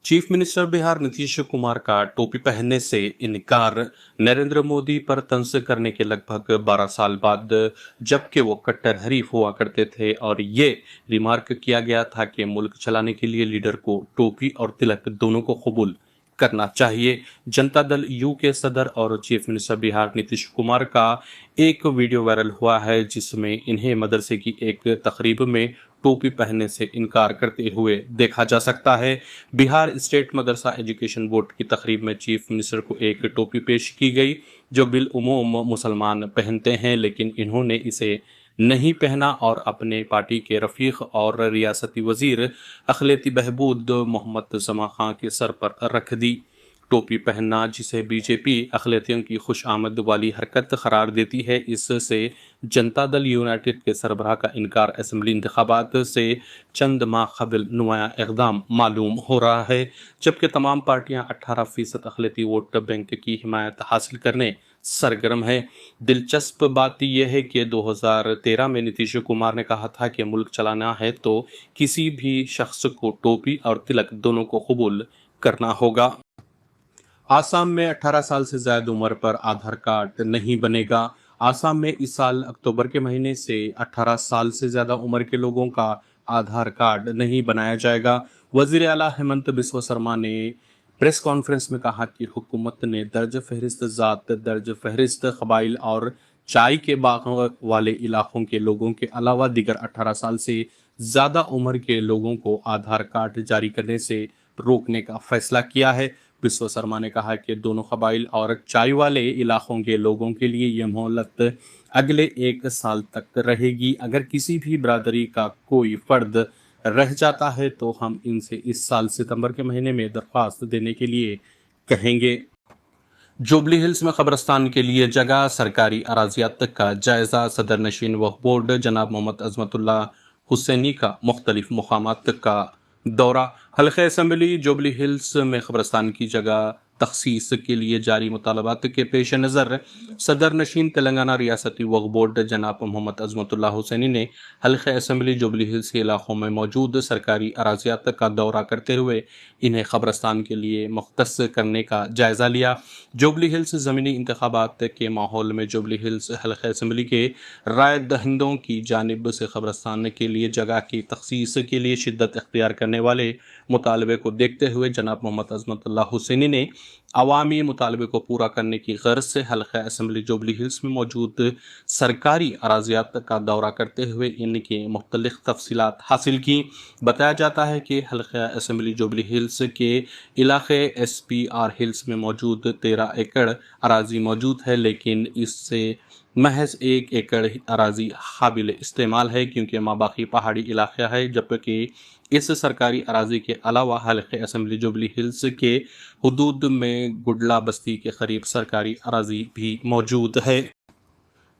Chief minister Bihar Nitish Kumar का टोपी पहनने से इनकार। नरेंद्र मोदी पर तंज करने के लगभग 12 साल बाद, जबकि वो कट्टर हरीफ हुआ करते थे और ये रिमार्क किया गया था कि मुल्क चलाने के लिए लीडर को टोपी और तिलक दोनों को कबूल करना चाहिए। जनता दल यू के सदर और चीफ मिनिस्टर बिहार नीतीश कुमार का एक वीडियो वायरल हुआ है, जिसमें इन्हें मदरसे की एक तकरीब में टोपी पहनने से इनकार करते हुए देखा जा सकता है। बिहार स्टेट मदरसा एजुकेशन बोर्ड की तकरीब में चीफ मिनिस्टर को एक टोपी पेश की गई, जो बिलउमूम मुसलमान पहनते हैं, लेकिन इन्होंने इसे नहीं पहना और अपने पार्टी के रफीक और रियासती वजीर अखिलेती बहबूद मोहम्मद जमा खां के सर पर रख दी। टोपी पहनना, जिसे बीजेपी अखिलेतियों की खुश आमद वाली हरकत करार देती है, इससे जनता दल यूनाइटेड के सरबराह का इनकार असेंबली इंतखाबात से चंद माह कबल नुमाया इकदाम मालूम हो रहा है। जबकि तमाम पार्टियां 18% अखिलेती वोट बैंक की हिमायत हासिल करने सरगर्म है। दिलचस्प बात यह है कि 2013 में नीतीश कुमार ने कहा था कि मुल्क चलाना है तो किसी भी शख्स को टोपी और तिलक दोनों को कबूल करना होगा। आसाम में 18 साल से ज्यादा उम्र पर आधार कार्ड नहीं बनेगा। आसाम में इस साल अक्टूबर के महीने से 18 साल से ज्यादा उम्र के लोगों का आधार कार्ड नहीं बनाया जाएगा। वजीर आला हेमंत बिस्वा शर्मा ने प्रेस कॉन्फ्रेंस में कहा कि हुकूमत ने दर्ज फहरिस्त ज़ात, दर्ज फहरिस्त कबाइल और चाय के बागों वाले इलाकों के लोगों के अलावा दीगर 18 साल से ज़्यादा उम्र के लोगों को आधार कार्ड जारी करने से रोकने का फैसला किया है। बिस्वा शर्मा ने कहा कि दोनों कबाइल और चाय वाले इलाकों के लोगों के लिए यह मोहलत अगले 1 साल तक रहेगी। अगर किसी भी बरादरी का कोई फर्द रह जाता है तो हम इनसे इस साल सितंबर के महीने में दरख्वास्त देने के लिए कहेंगे। जुबली हिल्स में कब्रस्तान के लिए जगह, सरकारी अराजियात का जायजा। सदर नशीन वक्फ बोर्ड जनाब मोहम्मद अजमतुल्लाह हुसैनी का मुख्तलिफ मकामात का दौरा। हल्के असम्बली जुबली हिल्स में कब्रस्तान की जगह तखसीस के लिए जारी मुतालबात के पेश नज़र सदर नशीन तेलंगाना रियासती वक्फ बोर्ड जनाब मोहम्मद अजमतुल्लाह हुसैनी ने हल्के असम्बली जुबली हिल्स के इलाकों में मौजूद सरकारी अराजियात का दौरा करते हुए इन्हें कब्रस्तान के लिए मुख्तस करने का जायज़ा लिया। जुबली हिल्स ज़मीनी इंतखाबात के माहौल में जुबली हिल्स हल्के असम्बली के राय दहिंदों की जानिब से कब्रस्तान के लिए जगह की तखसीस के लिए शिद्दत इख्तियार करने वाले मुतालबे को देखते हुए जनाब मोहम्मद अजमतुल्लाह हुसैनी ने अवामी मुतालबे को पूरा करने की गर्ज से हल्का असम्बली जुबली हिल्स में मौजूद सरकारी अराजियात का दौरा करते हुए इनकी मुख्तलिफ तफसीलात हासिल की। बताया जाता है कि हल्का असम्बली जुबली हिल्स के इलाके SPR हिल्स में मौजूद 13 एकड़ अराजी मौजूद है, लेकिन इससे महज 1 एकड़ अराजी काबिल इस्तेमाल है क्योंकि माबाकी पहाड़ी इलाका है। जबकि इस सरकारी अराजी के अलावा हल्के असम्बली जुबली हिल्स के हुदूद में गुडला बस्ती के करीब सरकारी अराजी भी मौजूद है।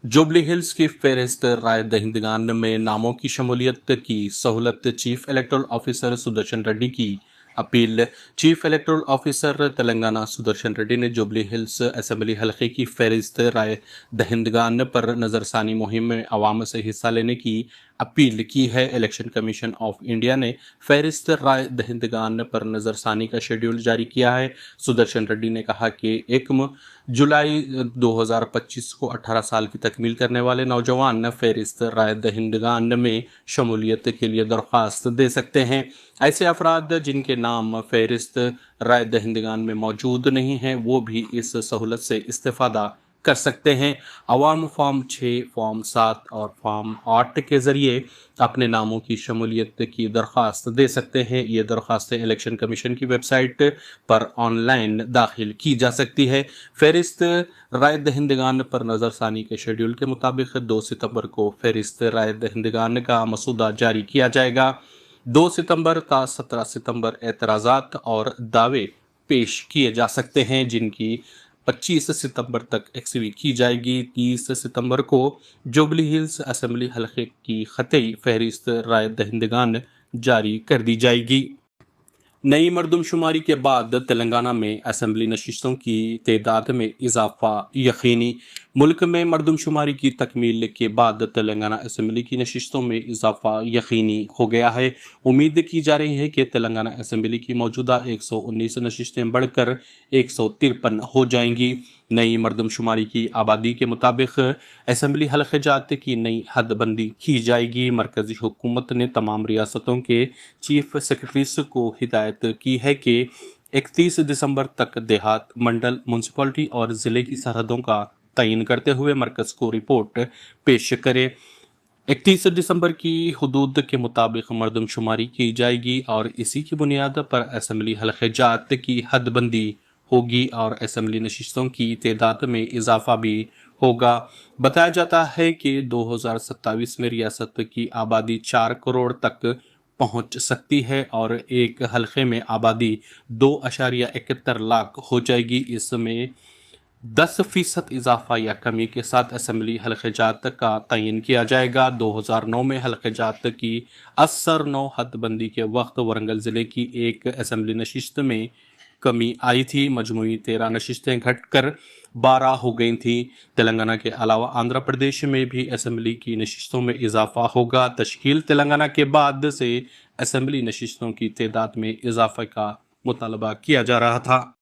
जुबली हिल्स की फहरिस्त राय दहिंदगान में नामों की शमूलियत की सहूलत। Chief electoral officer Sudarshan Reddy की अपील। Chief electoral officer Telangana Sudarshan Reddy ने जुबली हिल्स असम्बली हल्के की फहरिस्त राय दहिंदगान पर नज़रसानी मुहिम में अवाम से हिस्सा लेने की अपील की है। इलेक्शन कमीशन ऑफ इंडिया ने फहरिस्त राय दहिंदगान पर नज़रसानी का शेड्यूल जारी किया है। सुदर्शन रेड्डी ने कहा कि 1 जुलाई 2025 को 18 साल की तकमील करने वाले नौजवान फहरिस्त राय दहिंदगान में शमूलियत के लिए दरख्वास्त दे सकते हैं। ऐसे अफराद जिनके नाम फहरिस्त राय दहिंदगान में मौजूद नहीं हैं, वो भी इस सहूलत से इस्तेफादा कर सकते हैं। अवाम फॉर्म 6, फॉर्म 7 और फॉर्म 8 के ज़रिए अपने नामों की शमूलियत की दरख्वास्त दे सकते हैं। ये दरख्वास्तें इलेक्शन कमीशन की वेबसाइट पर ऑनलाइन दाखिल की जा सकती है। फहरिस्त राय दहिंदगान पर नज़रसानी के शेड्यूल के मुताबिक 2 सितंबर को फहरिस्त राय दहिंदगान का मसूदा जारी किया जाएगा। 2 सितंबर ta 17 सितंबर एतराज़ात और दावे पेश किए जा सकते हैं, जिनकी 25 सितंबर तक एक्सवी की जाएगी। 30 सितंबर को जुबली हिल्स असम्बली हल्के की खतई फहरिस्त राय दहिंदगान जारी कर दी जाएगी। नई मरदमशुमारी के बाद तेलंगाना में असेंबली नशिस्तों की तादाद में इजाफा यकीनी। मुल्क में मरदमशुमारी की तकमील के बाद तेलंगाना असेंबली की नशिस्तों में इजाफा यकीनी हो गया है। उम्मीद की जा रही है कि तेलंगाना असेंबली की मौजूदा 119 नशिस्तें बढ़कर 153 हो जाएंगी। नई मरदमशुमारी की आबादी के मुताबिक असेंबली हल्क़े जात की नई हदबंदी की जाएगी। मरकजी हुकूमत ने तमाम रियासतों के चीफ सेक्रेटरीज को हिदायत की है कि 31 दिसंबर तक देहात, मंडल, म्यूनसिपलिटी और ज़िले की सरहदों का तयन करते हुए मरकज़ को रिपोर्ट पेश करे। 31 दिसंबर की हदूद के मुताबिक मरदमशुमारी की जाएगी और इसी की बुनियाद पर असेंबली हल्क़े जात की हदबंदी होगी और असेंबली नशिस्तों की तादाद में इजाफा भी होगा। बताया जाता है कि 2027 में रियासत की आबादी 4 करोड़ तक पहुंच सकती है और एक हल्के में आबादी 2.71 लाख हो जाएगी। इसमें 10% इजाफा या कमी के साथ असेंबली हल्क़े जात का तयन किया जाएगा। 2009 में हल्क़े जात की असर 9 हदबंदी के वक्त वरंगल ज़िले की एक असेंबली नशिस्त में कमी आई थी। मजमूई 13 नशिस्तें घटकर 12 हो गई थी। तेलंगाना के अलावा आंध्र प्रदेश में भी असेंबली की नशिस्तों में इजाफा होगा। तश्कील तेलंगाना के बाद से असेंबली नशिस्तों की तादाद में इजाफे का मुतालबा किया जा रहा था।